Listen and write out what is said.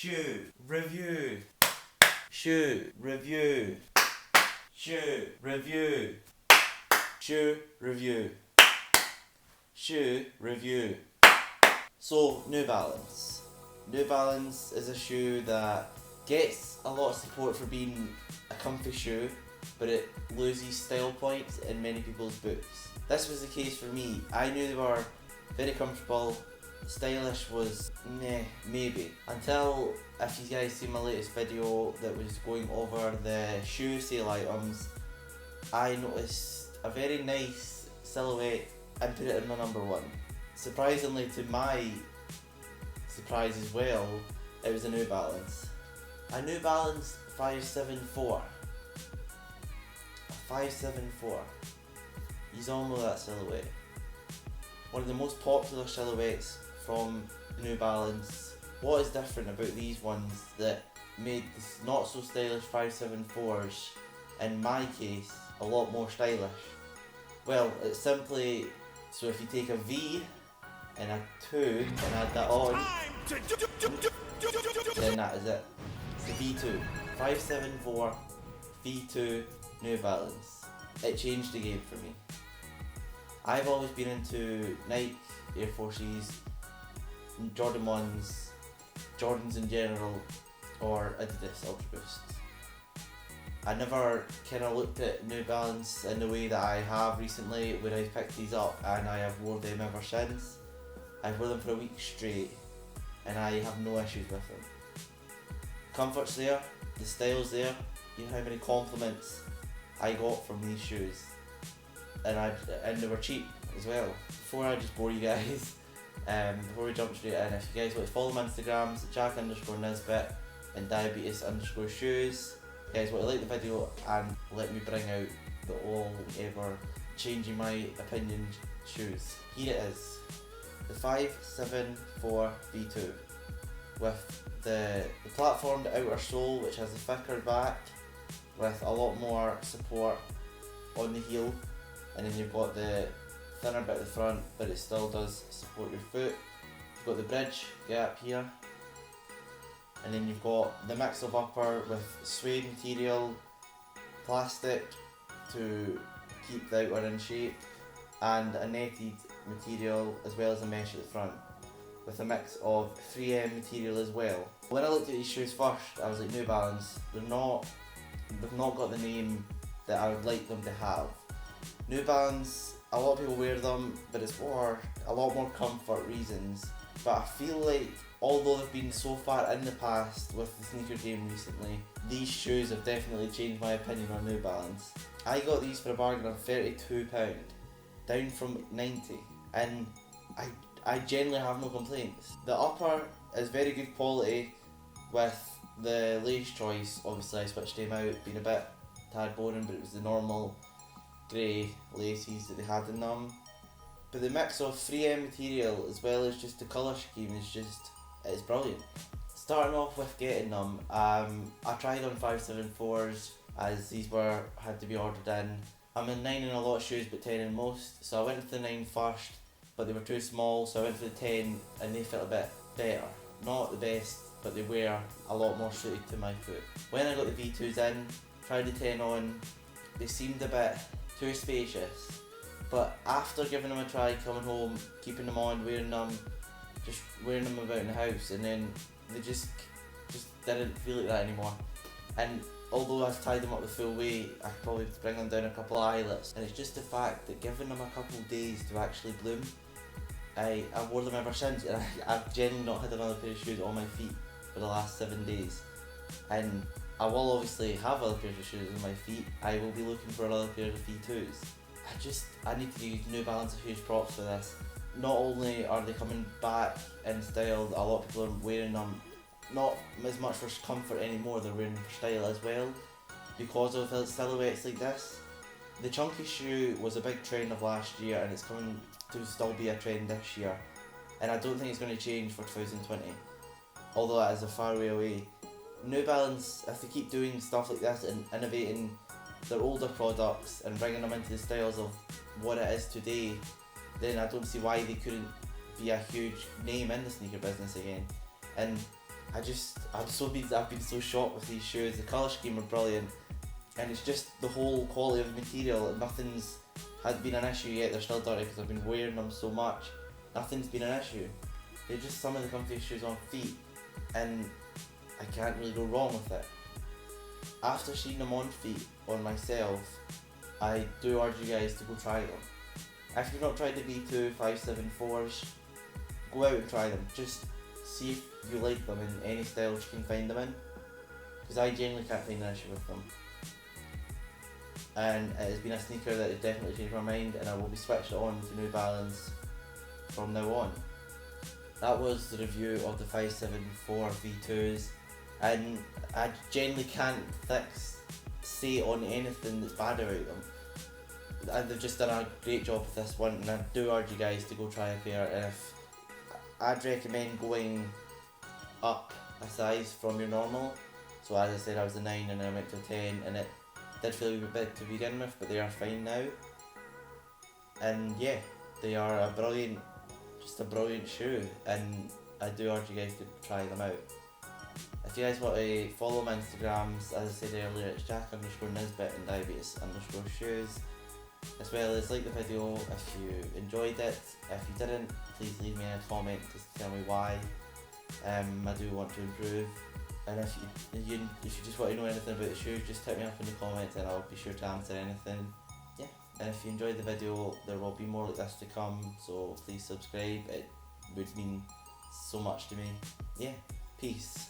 shoe review, shoe review, shoe review, shoe review, shoe review. So, New Balance. New Balance is a shoe that gets a lot of support for being a comfy shoe, but it loses style points in many people's boots. This was the case for me. I knew they were very comfortable. Stylish was maybe. Until, if you guys see my latest video that was going over the shoe sale items, I noticed a very nice silhouette and put it in my number one. Surprisingly, to my surprise as well, it was a New Balance. A New Balance 574. A 574. You all know that silhouette. One of the most popular silhouettes from New Balance. What is different about these ones that made this not so stylish 574s, in my case, a lot more stylish? Well, it's simply, so if you take a V and a 2 and add that on, then that is it. It's the V2. 574 V2 New Balance. It changed the game for me. I've always been into Nike, Air Forces, Jordan 1s, Jordans in general, or Adidas Ultra Boost. I never kind of looked at New Balance in the way that I have recently when I picked these up, and I have worn them ever since. I've worn them for a week straight and I have no issues with them. Comfort's there, the style's there. You know how many compliments I got from these shoes, and they were cheap as well. Before I just bore you guys, before we jump straight in, if you guys want to follow my Instagrams, Jack_Nisbet and Diabetus_shoes. If you guys want to like the video and let me bring out the all ever changing my opinion shoes. Here it is, the 574 V2 with the platformed outer sole, which has a thicker back with a lot more support on the heel, and then you've got the thinner bit at the front, but it still does support your foot. You've got the bridge gap here, and then you've got the mix of upper with suede material, plastic to keep the outer in shape, and a netted material as well as a mesh at the front, with a mix of 3M material as well. When I looked at these shoes first, I was like, New Balance, they've not got the name that I would like them to have. New Balance, a lot of people wear them, but it's for a lot more comfort reasons. But I feel like, although they've been so far in the past with the sneaker game recently, these shoes have definitely changed my opinion on New Balance. I got these for a bargain of £32, down from 90, and I generally have no complaints. The upper is very good quality with the lace choice. Obviously I switched them out, being a bit tad boring, but it was the normal grey laces that they had in them. But the mix of 3M material as well as just the colour scheme it's brilliant. Starting off with getting them, I tried on 574s as these had to be ordered in. I'm in 9 in a lot of shoes but 10 in most, so I went for the 9 first, but they were too small, so I went for the 10 and they felt a bit better. Not the best, but they were a lot more suited to my foot. When I got the V2s in, tried the 10 on, they seemed a bit too spacious, but after giving them a try, coming home, keeping them on, wearing them, just wearing them about in the house, and then they just didn't feel like that anymore. And although I've tied them up the full way, I could probably bring them down a couple of eyelets, and it's just the fact that giving them a couple of days to actually bloom, I wore them ever since, and I've genuinely not had another pair of shoes on my feet for the last 7 days. And I will obviously have other pairs of shoes on my feet. I will be looking for another pair of V2s. I need to give New Balance a huge props for this. Not only are they coming back in style, a lot of people are wearing them not as much for comfort anymore, they're wearing them for style as well, because of silhouettes like this. The chunky shoe was a big trend of last year, and it's coming to still be a trend this year, and I don't think it's going to change for 2020, although that is a far way away. New Balance, if they keep doing stuff like this and innovating their older products and bringing them into the styles of what it is today, then I don't see why they couldn't be a huge name in the sneaker business again. And I've been so shocked with these shoes. The colour scheme are brilliant, and it's just the whole quality of the material. Nothing's had been an issue yet. They're still dirty because I've been wearing them so much. Nothing's been an issue. They're just some of the comfiest shoes on feet, and I can't really go wrong with it. After seeing them on feet on myself, I do urge you guys to go try them. If you've not tried the V2 574s, go out and try them. Just see if you like them in any styles you can find them in, because I genuinely can't find an issue with them. And it has been a sneaker that has definitely changed my mind, and I will be switched on to New Balance from now on. That was the review of the 574 V2s, and I genuinely can't say on anything that's bad about them. And they've just done a great job with this one, and I do urge you guys to go try a pair. And if I'd recommend going up a size from your normal. So as I said, I was a 9 and I went to a 10, and it did feel a bit big to begin with, but they are fine now. And yeah, they are just a brilliant shoe, and I do urge you guys to try them out. If you guys want to follow my Instagrams, as I said earlier, it's Jack_Nisbet and Diabetus_shoes. As well as like the video if you enjoyed it. If you didn't, please leave me a comment to tell me why. I do want to improve. And if you just want to know anything about the shoes, just hit me up in the comments and I'll be sure to answer anything. Yeah. And if you enjoyed the video, there will be more like this to come, so please subscribe. It would mean so much to me. Yeah. Peace.